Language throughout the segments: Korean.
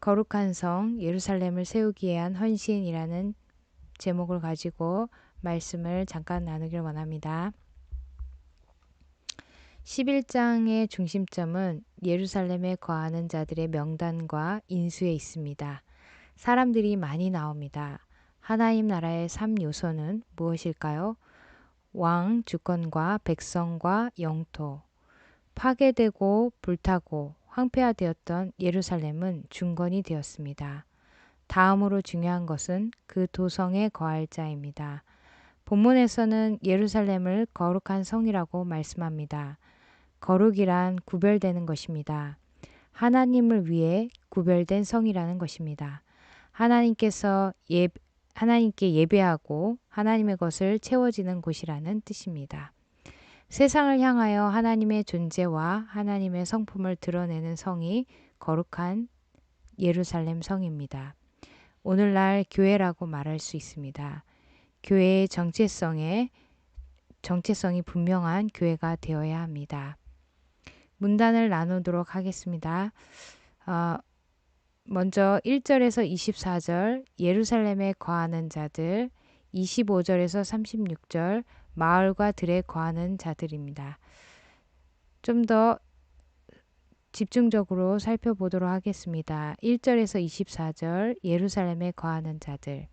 거룩한 성 예루살렘을 세우기 위한 헌신이라는 제목을 가지고 말씀을 잠깐 나누길 원합니다. 11장의 중심점은 예루살렘에 거하는 자들의 명단과 인수에 있습니다. 사람들이 많이 나옵니다. 하나님 나라의 3요소는 무엇일까요? 왕, 주권과 백성과 영토. 파괴되고 불타고 황폐화되었던 예루살렘은 중건이 되었습니다. 다음으로 중요한 것은 그 도성에 거할 자입니다. 본문에서는 예루살렘을 거룩한 성이라고 말씀합니다. 거룩이란 구별되는 것입니다. 하나님을 위해 구별된 성이라는 것입니다. 하나님께 예배하고 하나님의 것을 채워지는 곳이라는 뜻입니다. 세상을 향하여 하나님의 존재와 하나님의 성품을 드러내는 성이 거룩한 예루살렘 성입니다. 오늘날 교회라고 말할 수 있습니다. 교회의 정체성이 분명한 교회가 되어야 합니다. 문단을 나누도록 하겠습니다. 먼저 1절에서 24절 예루살렘에 거하는 자들, 25절에서 36절 마을과 들에 거하는 자들입니다. 좀 더 집중적으로 살펴보도록 하겠습니다. 1절에서 24절 예루살렘에 거하는 자들.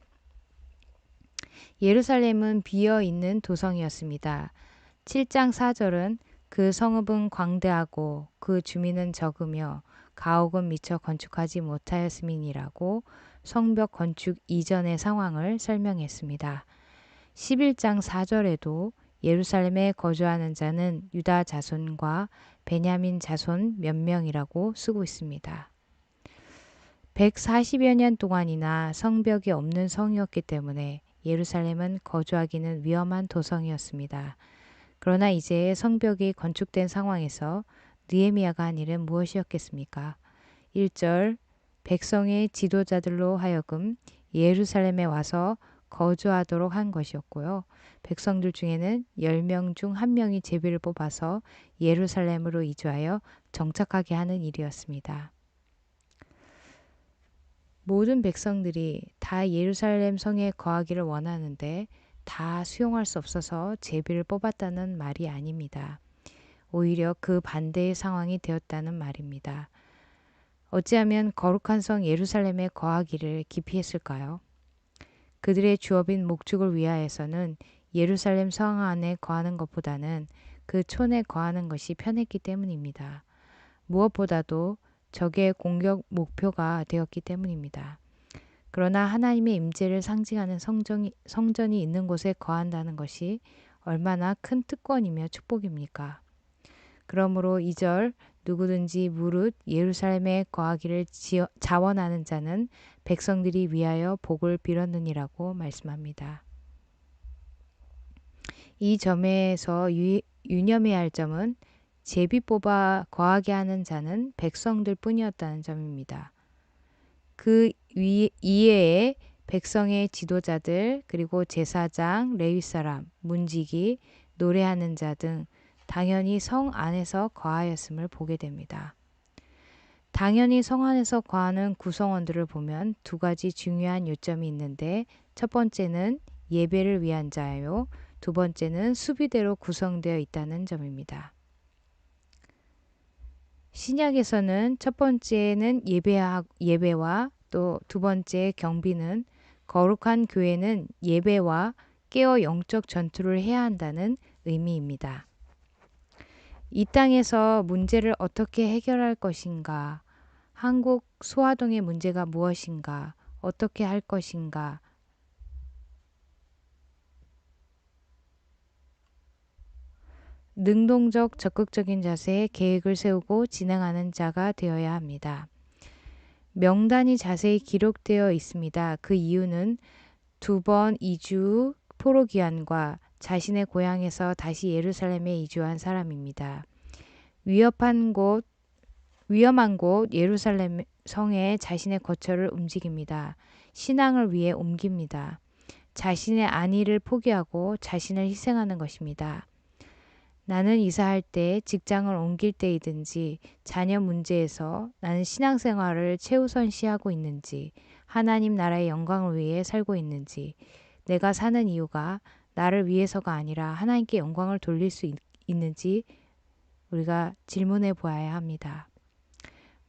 예루살렘은 비어있는 도성이었습니다. 7장 4절은 그 성읍은 광대하고 그 주민은 적으며 가옥은 미처 건축하지 못하였음이니라고 성벽 건축 이전의 상황을 설명했습니다. 11장 4절에도 예루살렘에 거주하는 자는 유다 자손과 베냐민 자손 몇 명이라고 쓰고 있습니다. 140여 년 동안이나 성벽이 없는 성이었기 때문에 예루살렘은 거주하기는 위험한 도성이었습니다. 그러나 이제 성벽이 건축된 상황에서 느헤미야가 한 일은 무엇이었겠습니까? 1절 백성의 지도자들로 하여금 예루살렘에 와서 거주하도록 한 것이었고요. 백성들 중에는 10명 중 1명이 제비를 뽑아서 예루살렘으로 이주하여 정착하게 하는 일이었습니다. 모든 백성들이 다 예루살렘 성에 거하기를 원하는데 다 수용할 수 없어서 제비를 뽑았다는 말이 아닙니다. 오히려 그 반대의 상황이 되었다는 말입니다. 어찌하면 거룩한 성 예루살렘에 거하기를 기피했을까요? 그들의 주업인 목축을 위하여서는 예루살렘 성 안에 거하는 것보다는 그 촌에 거하는 것이 편했기 때문입니다. 무엇보다도 적의 공격 목표가 되었기 때문입니다. 그러나 하나님의 임재를 상징하는 성전이 있는 곳에 거한다는 것이 얼마나 큰 특권이며 축복입니까? 그러므로 2절 누구든지 무릇 예루살렘에 거하기를 자원하는 자는 백성들이 위하여 복을 빌었느니라고 말씀합니다. 이 점에서 유념해야 할 점은 제비 뽑아 거하게 하는 자는 백성들 뿐이었다는 점입니다. 그 이외에 백성의 지도자들 그리고 제사장, 레위 사람, 문지기, 노래하는 자 등 당연히 성 안에서 거하였음을 보게 됩니다. 당연히 성 안에서 거하는 구성원들을 보면 두 가지 중요한 요점이 있는데 첫 번째는 예배를 위한 자요. 두 번째는 수비대로 구성되어 있다는 점입니다. 신약에서는 첫 번째는 예배와 또 두 번째 경비는 거룩한 교회는 예배와 깨어 영적 전투를 해야 한다는 의미입니다. 이 땅에서 문제를 어떻게 해결할 것인가? 한국 소아동의 문제가 무엇인가? 어떻게 할 것인가? 능동적 적극적인 자세에 계획을 세우고 진행하는 자가 되어야 합니다. 명단이 자세히 기록되어 있습니다. 그 이유는 2번 이주 포로기환과 자신의 고향에서 다시 예루살렘에 이주한 사람입니다. 위험한 곳 예루살렘 성에 자신의 거처를 움직입니다. 신앙을 위해 옮깁니다. 자신의 안위를 포기하고 자신을 희생하는 것입니다. 나는 이사할 때, 직장을 옮길 때이든지 자녀 문제에서 나는 신앙생활을 최우선시하고 있는지, 하나님 나라의 영광을 위해 살고 있는지, 내가 사는 이유가 나를 위해서가 아니라 하나님께 영광을 돌릴 수 있는지 우리가 질문해 보아야 합니다.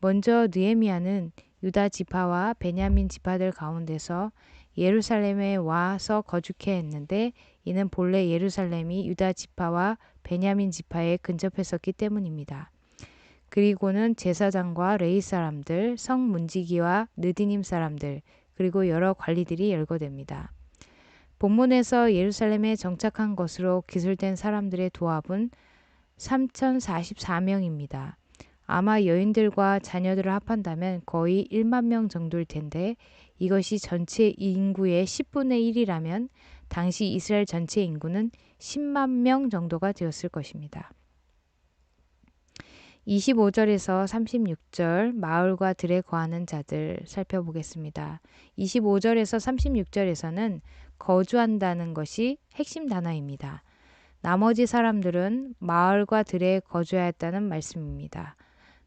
먼저 느헤미야는 유다 지파와 베냐민 지파들 가운데서 예루살렘에 와서 거주케 했는데, 이는 본래 예루살렘이 유다 지파와 베냐민 지파에 근접했었기 때문입니다. 그리고는 제사장과 레위 사람들, 성 문지기와 느디님 사람들, 그리고 여러 관리들이 열거됩니다. 본문에서 예루살렘에 정착한 것으로 기술된 사람들의 도합은 3,044명입니다. 아마 여인들과 자녀들을 합한다면 거의 1만 명 정도일 텐데, 이것이 전체 인구의 10분의 1이라면 당시 이스라엘 전체 인구는 10만 명 정도가 되었을 것입니다. 25절에서 36절 마을과 들에 거하는 자들 살펴보겠습니다. 25절에서 36절에서는 거주한다는 것이 핵심 단어입니다. 나머지 사람들은 마을과 들에 거주하였다는 말씀입니다.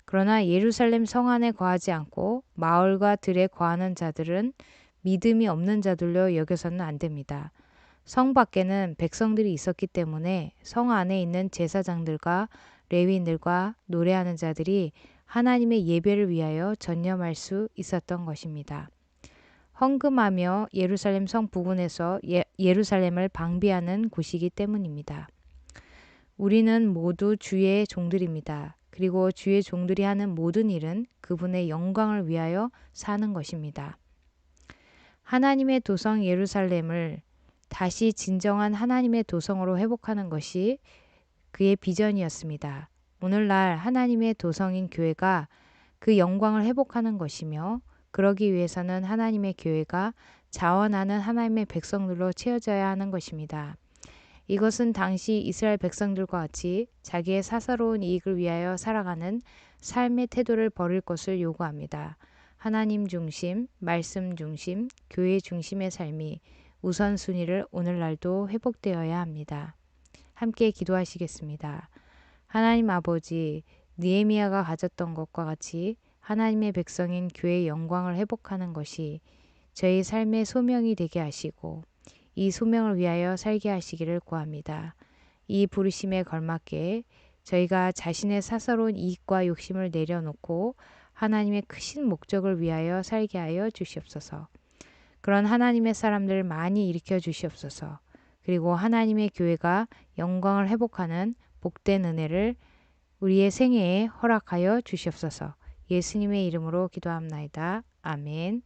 그러나 예루살렘 성 안에 거하지 않고 마을과 들에 거하는 자들은 믿음이 없는 자들로 여겨서는 안 됩니다. 성 밖에는 백성들이 있었기 때문에 성 안에 있는 제사장들과 레위인들과 노래하는 자들이 하나님의 예배를 위하여 전념할 수 있었던 것입니다. 헌금하며 예루살렘 성 부근에서 예루살렘을 방비하는 곳이기 때문입니다. 우리는 모두 주의 종들입니다. 그리고 주의 종들이 하는 모든 일은 그분의 영광을 위하여 사는 것입니다. 하나님의 도성 예루살렘을 다시 진정한 하나님의 도성으로 회복하는 것이 그의 비전이었습니다. 오늘날 하나님의 도성인 교회가 그 영광을 회복하는 것이며, 그러기 위해서는 하나님의 교회가 자원하는 하나님의 백성들로 채워져야 하는 것입니다. 이것은 당시 이스라엘 백성들과 같이 자기의 사사로운 이익을 위하여 살아가는 삶의 태도를 버릴 것을 요구합니다. 하나님 중심, 말씀 중심, 교회 중심의 삶이 우선순위를 오늘날도 회복되어야 합니다. 함께 기도하시겠습니다. 하나님 아버지, 느헤미야가 가졌던 것과 같이 하나님의 백성인 교회의 영광을 회복하는 것이 저희 삶의 소명이 되게 하시고 이 소명을 위하여 살게 하시기를 구합니다. 이 부르심에 걸맞게 저희가 자신의 사사로운 이익과 욕심을 내려놓고 하나님의 크신 목적을 위하여 살게 하여 주시옵소서. 그런 하나님의 사람들을 많이 일으켜 주시옵소서. 그리고 하나님의 교회가 영광을 회복하는 복된 은혜를 우리의 생애에 허락하여 주시옵소서. 예수님의 이름으로 기도합나이다. 아멘.